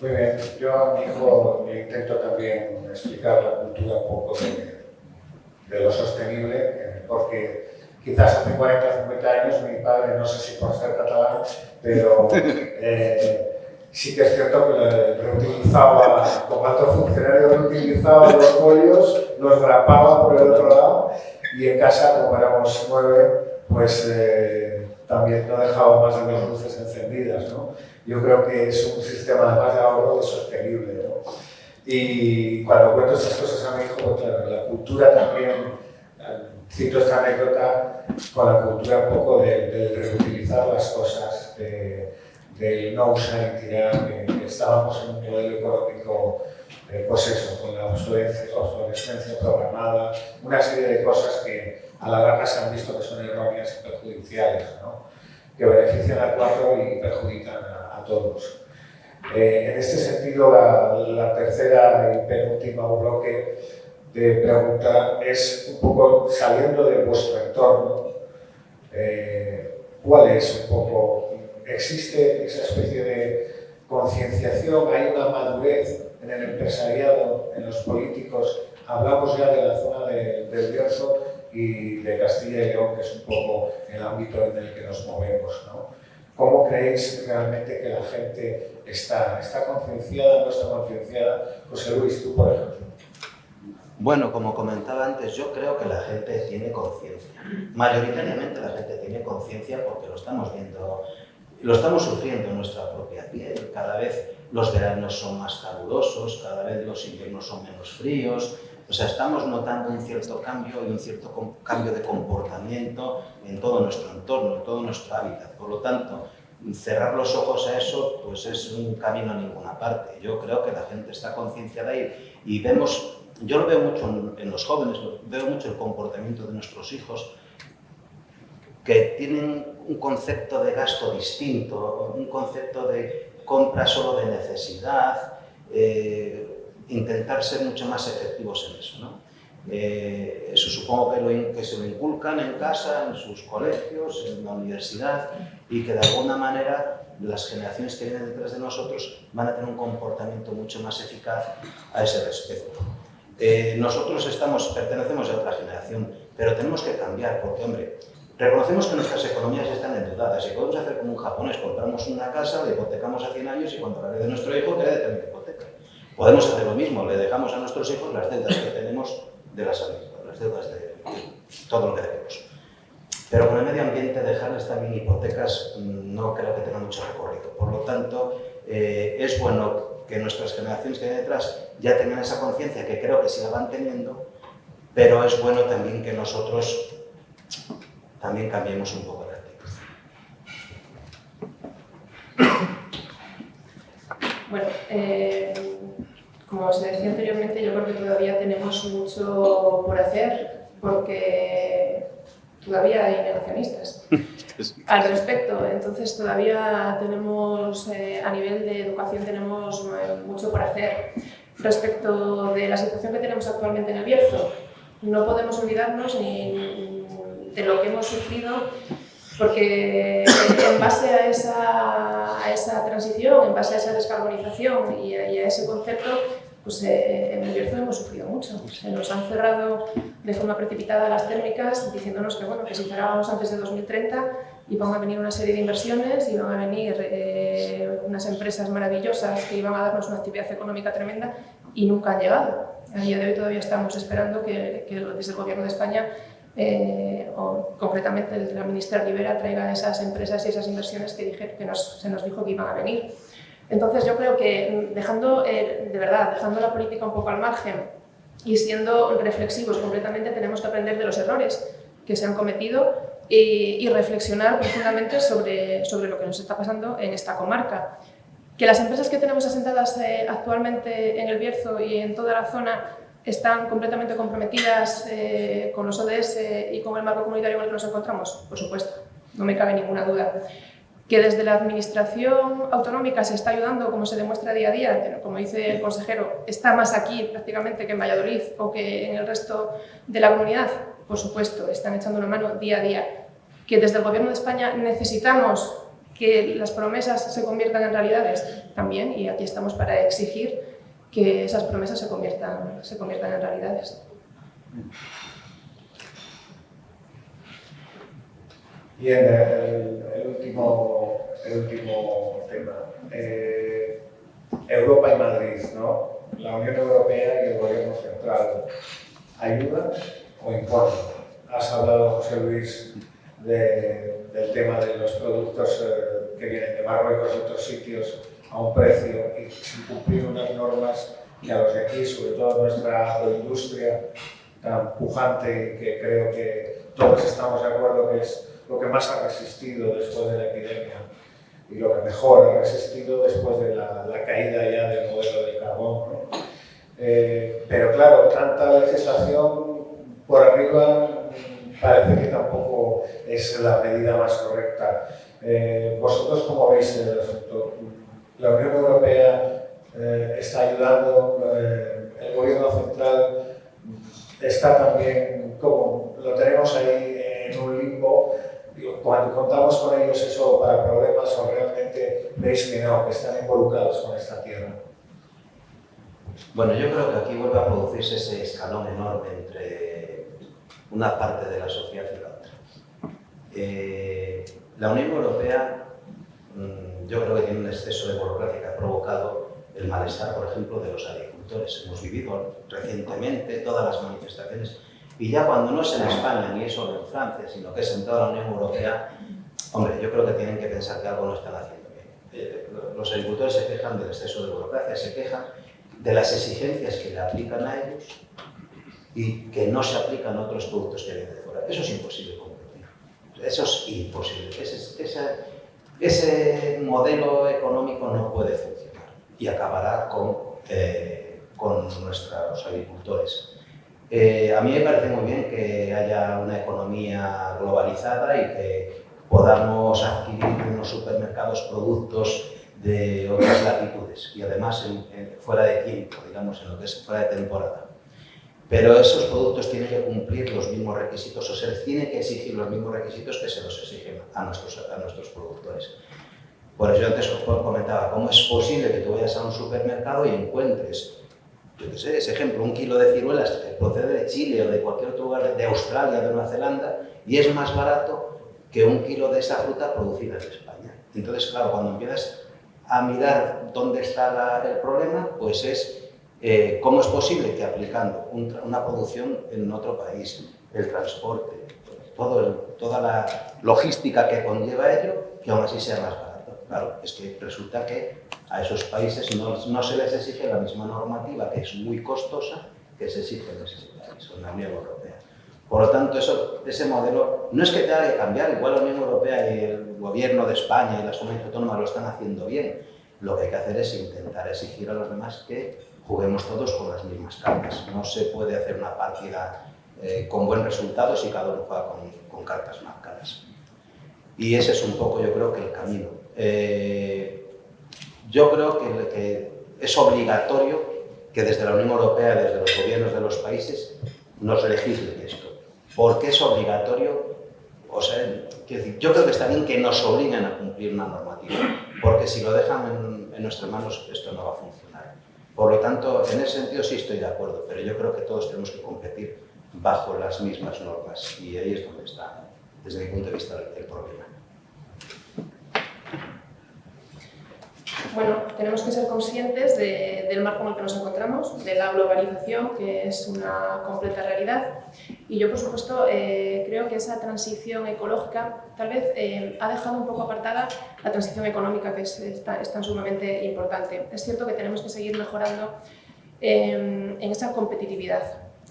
Muy bien, yo a mi hijo le intento también explicar la cultura un poco de lo sostenible, porque quizás hace 40 o 50 años mi padre, no sé si por ser catalán, pero sí que es cierto que reutilizaba, como alto funcionario, reutilizaba los folios, los grapaba por el otro lado y en casa, como éramos 9, pues también no dejaba más de 2 luces encendidas, ¿no? Yo creo que es un sistema además de ahorro y sostenible, ¿no? Y cuando cuento estas cosas a mi hijo, pues claro, la cultura también, cito esta anécdota con la cultura un poco de reutilizar las cosas, del no usar y tirar, que estábamos en un modelo económico, pues eso, con la obsolescencia programada, una serie de cosas que a la larga se han visto que son erróneas y perjudiciales, ¿no? Que benefician a 4 y perjudican a todos. En este sentido, la tercera y penúltima bloque de pregunta es un poco saliendo de vuestro entorno, ¿cuál es un poco? ¿Existe esa especie de concienciación? ¿Hay una madurez en el empresariado, en los políticos? Hablamos ya de la zona del Bierzo y de Castilla y León, que es un poco el ámbito en el que nos movemos, ¿no? ¿Cómo creéis realmente que la gente está concienciada, no está concienciada? José Luis, tú, por ejemplo. Bueno, como comentaba antes, yo creo que la gente tiene conciencia. Mayoritariamente la gente tiene conciencia porque lo estamos viendo, lo estamos sufriendo en nuestra propia piel. Cada vez los veranos son más calurosos, cada vez los inviernos son menos fríos. O sea, estamos notando un cierto cambio y un cierto cambio de comportamiento en todo nuestro entorno, en todo nuestro hábitat. Por lo tanto, cerrar los ojos a eso pues es un camino a ninguna parte. Yo creo que la gente está concienciada y vemos, yo lo veo mucho en los jóvenes, veo mucho el comportamiento de nuestros hijos, que tienen un concepto de gasto distinto, un concepto de compra solo de necesidad, intentar ser mucho más efectivos en eso, ¿no? Eso supongo que se lo inculcan en casa, en sus colegios, en la universidad, y que de alguna manera las generaciones que vienen detrás de nosotros van a tener un comportamiento mucho más eficaz a ese respecto. Nosotros pertenecemos a otra generación, pero tenemos que cambiar porque, hombre, reconocemos que nuestras economías están endeudadas y podemos hacer como un japonés, compramos una casa, la hipotecamos a 100 años y cuando la herede nuestro hijo, que herede también la hipoteca. Podemos hacer lo mismo, le dejamos a nuestros hijos las deudas que tenemos de la salud, las deudas de todo lo que debemos. Pero con el medio ambiente dejarles también hipotecas no creo que tenga mucho recorrido. Por lo tanto, es bueno que nuestras generaciones que vienen detrás ya tengan esa conciencia, que creo que sí la van teniendo, pero es bueno también que nosotros también cambiemos un poco la actitud. Como os decía anteriormente, yo creo que todavía tenemos mucho por hacer porque todavía hay negacionistas al respecto. Entonces todavía tenemos, a nivel de educación, tenemos mucho por hacer. Respecto de la situación que tenemos actualmente en el Bierzo, no podemos olvidarnos ni de lo que hemos sufrido, porque en base a esa transición, en base a esa descarbonización y a ese concepto, pues en el Bierzo hemos sufrido mucho. Se nos han cerrado de forma precipitada las térmicas, diciéndonos que, bueno, que si cerrábamos antes de 2030 iban a venir una serie de inversiones, iban a venir unas empresas maravillosas que iban a darnos una actividad económica tremenda, y nunca han llegado. A día de hoy todavía estamos esperando que desde el Gobierno de España, o concretamente desde la ministra Rivera, traiga esas empresas y esas inversiones que se nos dijo que iban a venir. Entonces yo creo que dejando la política un poco al margen y siendo reflexivos completamente, tenemos que aprender de los errores que se han cometido y reflexionar profundamente sobre lo que nos está pasando en esta comarca. Que las empresas que tenemos asentadas actualmente en el Bierzo y en toda la zona están completamente comprometidas con los ODS y con el marco comunitario en el que nos encontramos, por supuesto, no me cabe ninguna duda. Que desde la administración autonómica se está ayudando, como se demuestra día a día, como dice el consejero, está más aquí prácticamente que en Valladolid o que en el resto de la comunidad, por supuesto, están echando una mano día a día. Que desde el Gobierno de España necesitamos que las promesas se conviertan en realidades también, y aquí estamos para exigir que esas promesas se conviertan en realidades. Y el último tema, Europa y Madrid, ¿no? La Unión Europea y el Gobierno Central, ¿ayudan o imponen? Has hablado, José Luis, del tema de los productos que vienen de Marruecos y otros sitios a un precio y sin cumplir unas normas que a los de aquí, sobre todo a nuestra agroindustria tan pujante, que creo que todos estamos de acuerdo que es lo que más ha resistido después de la epidemia y lo que mejor ha resistido después de la caída ya del modelo del carbón, ¿no? Pero claro, tanta legislación por arriba parece que tampoco es la medida más correcta. ¿Vosotros cómo veis el asunto? ¿La Unión Europea está ayudando? ¿El Gobierno Central está también, como lo tenemos ahí en un limbo? Cuando contamos con ellos, ¿es solo para problemas o realmente veis que no, que están involucrados con esta tierra? Bueno, yo creo que aquí vuelve a producirse ese escalón enorme entre una parte de la sociedad y la otra. La Unión Europea, yo creo que tiene un exceso de burocracia que ha provocado el malestar, por ejemplo, de los agricultores. Hemos vivido recientemente todas las manifestaciones, y ya cuando no es en España ni es solo en Francia, sino que es en toda la Unión Europea, hombre, yo creo que tienen que pensar que algo no están haciendo bien. Los agricultores se quejan del exceso de burocracia, se quejan de las exigencias que le aplican a ellos y que no se aplican a otros productos que vienen de fuera. Eso es imposible cumplir. Eso es imposible. Ese modelo económico no puede funcionar y acabará con nuestros agricultores. A mí me parece muy bien que haya una economía globalizada y que podamos adquirir en los supermercados productos de otras latitudes y además fuera de tiempo, digamos, en lo que es fuera de temporada. Pero esos productos tienen que cumplir los mismos requisitos, o se les tiene que exigir los mismos requisitos que se los exigen a nuestros productores. Por eso yo antes comentaba, ¿cómo es posible que tú vayas a un supermercado y encuentres, yo qué sé, ese ejemplo, un kilo de ciruelas que procede de Chile o de cualquier otro lugar, de Australia, de Nueva Zelanda, y es más barato que un kilo de esa fruta producida en España? Entonces, claro, cuando empiezas a mirar dónde está el problema, pues es cómo es posible que aplicando una producción en otro país, el transporte, toda la logística que conlleva ello, que aún así sea más barato. Claro, es que resulta que a esos países no se les exige la misma normativa, que es muy costosa, que se exige en ese país, en la Unión Europea. Por lo tanto, ese modelo no es que tenga que cambiar, igual la Unión Europea y el Gobierno de España y las comunidades autónomas lo están haciendo bien, lo que hay que hacer es intentar exigir a los demás que juguemos todos con las mismas cartas. No se puede hacer una partida con buen resultado si cada uno juega con cartas marcadas. Y ese es un poco, yo creo, que el camino. Yo creo que es obligatorio que desde la Unión Europea, desde los gobiernos de los países, nos legislen esto. ¿Por qué es obligatorio? O sea, quiero decir, yo creo que está bien que nos obliguen a cumplir una normativa, porque si lo dejan en nuestras manos, esto no va a funcionar. Por lo tanto, en ese sentido sí estoy de acuerdo, pero yo creo que todos tenemos que competir bajo las mismas normas, y ahí es donde está, desde mi punto de vista, el problema. Bueno, tenemos que ser conscientes del marco en el que nos encontramos, de la globalización, que es una completa realidad. Y yo, por supuesto, creo que esa transición ecológica tal vez ha dejado un poco apartada la transición económica, que es tan sumamente importante. Es cierto que tenemos que seguir mejorando en esa competitividad,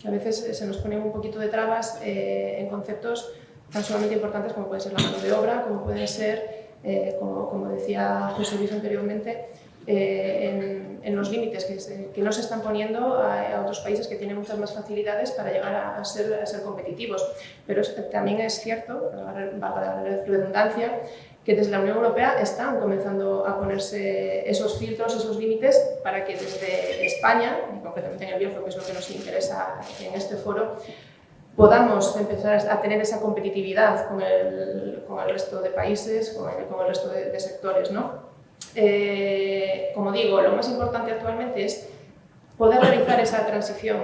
que a veces se nos ponen un poquito de trabas en conceptos tan sumamente importantes como puede ser la mano de obra, como pueden ser, como decía José Luis anteriormente, en los límites que no se están poniendo a otros países que tienen muchas más facilidades para llegar a ser competitivos. Pero también es cierto, valga la redundancia, que desde la Unión Europea están comenzando a ponerse esos filtros, esos límites, para que desde España, y concretamente en el Bierzo, que es lo que nos interesa en este foro, podamos empezar a tener esa competitividad con el resto de países, con el resto de sectores, ¿no? Como digo, lo más importante actualmente es poder realizar esa transición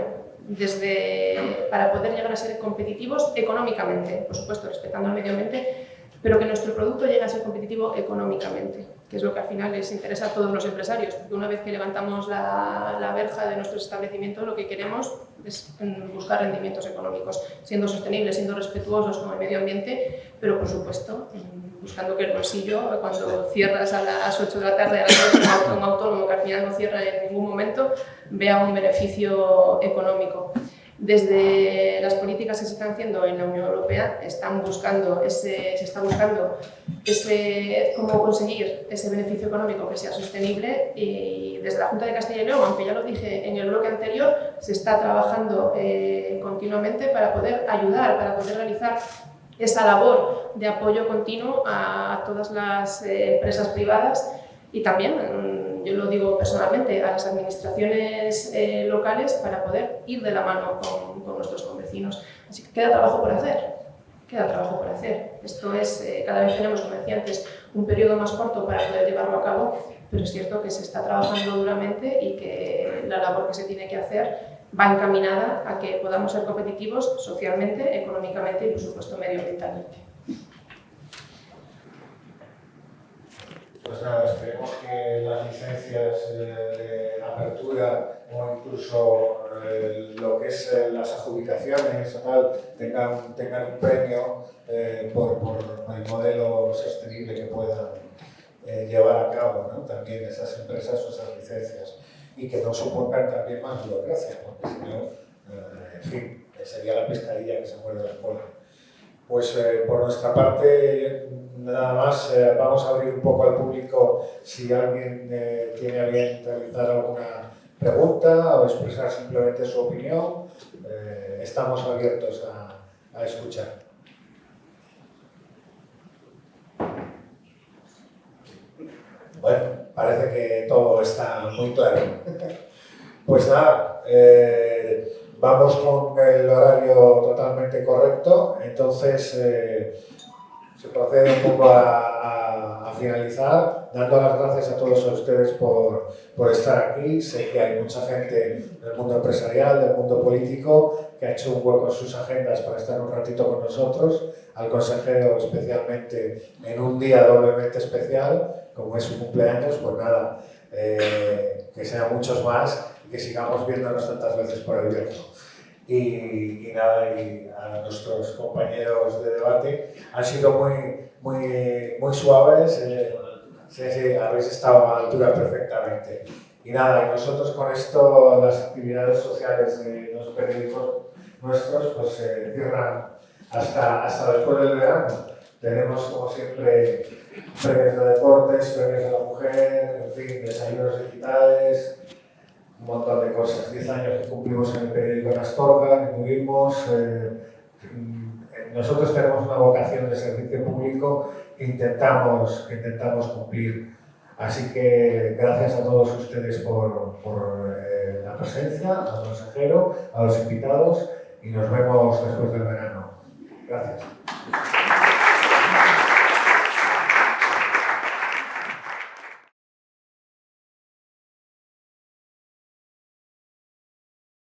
para poder llegar a ser competitivos económicamente, por supuesto respetando el medio ambiente, pero que nuestro producto llegue a ser competitivo económicamente, que es lo que al final les interesa a todos los empresarios, porque una vez que levantamos la verja de nuestros establecimientos, lo que queremos es buscar rendimientos económicos, siendo sostenibles, siendo respetuosos con el medio ambiente, pero por supuesto buscando que el bolsillo, cuando cierras a las 8 de la tarde, un autónomo que al final no cierra en ningún momento, vea un beneficio económico. Desde las políticas que se están haciendo en la Unión Europea se está buscando cómo conseguir ese beneficio económico que sea sostenible, y desde la Junta de Castilla y León, aunque ya lo dije en el bloque anterior, se está trabajando continuamente para poder ayudar, para poder realizar esa labor de apoyo continuo a todas las empresas privadas y también, yo lo digo personalmente, a las administraciones locales para poder ir de la mano con nuestros convecinos. Así que queda trabajo por hacer. Queda trabajo por hacer. Esto es, cada vez tenemos, como decía antes, un periodo más corto para poder llevarlo a cabo, pero es cierto que se está trabajando duramente y que la labor que se tiene que hacer va encaminada a que podamos ser competitivos socialmente, económicamente y, por supuesto, medioambientalmente. Pues nada, esperemos que las licencias de apertura o incluso lo que es las adjudicaciones o tal tengan un premio por el modelo sostenible que puedan llevar a cabo, ¿no? También esas empresas o esas licencias, y que no supongan también más burocracia, porque si no, en fin, sería la pescadilla que se muerde la cola. Pues por nuestra parte, nada más, vamos a abrir un poco al público si alguien tiene a bien realizar alguna pregunta o expresar simplemente su opinión. Estamos abiertos a escuchar. Bueno, parece que todo está muy claro. Pues nada, vamos con el horario totalmente correcto, entonces se procede un poco a finalizar, dando las gracias a todos ustedes por estar aquí. Sé que hay mucha gente del mundo empresarial, del mundo político, que ha hecho un hueco en sus agendas para estar un ratito con nosotros, al consejero especialmente en un día doblemente especial, como es su cumpleaños. Pues nada, que sean muchos más y que sigamos viéndonos tantas veces por el Bierzo. Y nada, y a nuestros compañeros de debate, han sido muy suaves, sí, habéis estado a la altura perfectamente. Y nada, y nosotros con esto, las actividades sociales de los periódicos nuestros, pues se cierran hasta después del verano. Tenemos, como siempre, premios de deportes, premios de la mujer, en fin, desayunos digitales, un montón de cosas. 10 años que cumplimos en el periódico en Astorga, que tuvimos. Nosotros tenemos una vocación de servicio público que intentamos cumplir. Así que gracias a todos ustedes por la presencia, al consejero, a los invitados, y nos vemos después del verano. Gracias.